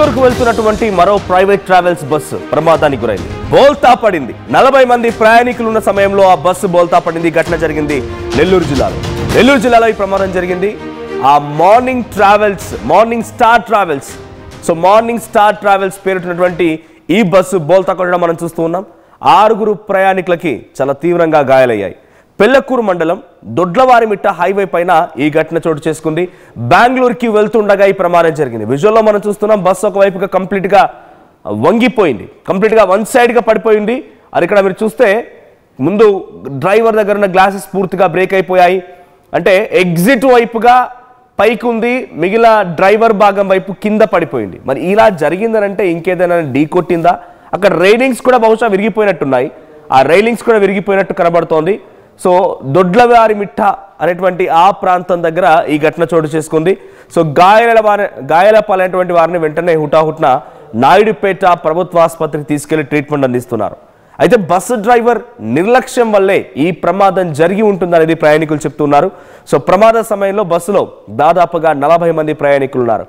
బెంగళూరుకు వెళ్తున్నటువంటి మరో ప్రైవేట్ ట్రావెల్స్ బస్సు ప్రమాదానికి గురైంది. బోల్తా పడింది. 40 మంది ప్రయాణికులు ఉన్న సమయంలో ఆ బస్సు బోల్తా పడింది. ఘటన జరిగింది నెల్లూరు జిల్లాలో. నెల్లూరు జిల్లాలో ఈ ప్రమాదం జరిగింది. ఆ మార్నింగ్ స్టార్ ట్రావెల్స్ పేరున్నటువంటి ఈ బస్సు బోల్తా కొట్టడం మనం చూస్తూ ఉన్నాం. 6 ప్రయాణికులకి చాలా తీవ్రంగా గాయాలయ్యాయి. పెళ్లకూరు మండలం దొడ్లవారిమిట్ట హైవే పైన ఈ ఘటన చోటు చేసుకుంది. బెంగళూరుకి వెళ్తుండగా ఈ ప్రమాదం జరిగింది. విజువల్లో మనం చూస్తున్నాం బస్సు ఒకవైపుగా కంప్లీట్గా వంగిపోయింది, కంప్లీట్గా వన్ సైడ్గా పడిపోయింది. అది ఇక్కడ మీరు చూస్తే ముందు డ్రైవర్ దగ్గర ఉన్న గ్లాసెస్ పూర్తిగా బ్రేక్ అయిపోయాయి. అంటే ఎగ్జిట్ వైపుగా పైకి ఉంది, మిగిలిన డ్రైవర్ భాగం వైపు కింద పడిపోయింది. మరి ఇలా జరిగిందనంటే ఇంకేదైనా ఢీ కొట్టిందా? అక్కడ రైలింగ్స్ కూడా బహుశా విరిగిపోయినట్టున్నాయి. ఆ రైలింగ్స్ కూడా విరిగిపోయినట్టు కనబడుతోంది. సో దొడ్లవారిమిట్ట అనేటువంటి ఆ ప్రాంతం దగ్గర ఈ ఘటన చోటు చేసుకుంది. సో గాయాల పాలైనటువంటి వారిని వెంటనే హుటాహుట్న నాయుడుపేట ప్రభుత్వ ఆసుపత్రికి తీసుకెళ్లి ట్రీట్మెంట్ అందిస్తున్నారు. అయితే బస్సు డ్రైవర్ నిర్లక్ష్యం వల్లే ఈ ప్రమాదం జరిగి ఉంటుందనేది ప్రయాణికులు చెప్తున్నారు. సో ప్రమాద సమయంలో బస్సులో దాదాపుగా 40 మంది ప్రయాణికులు ఉన్నారు.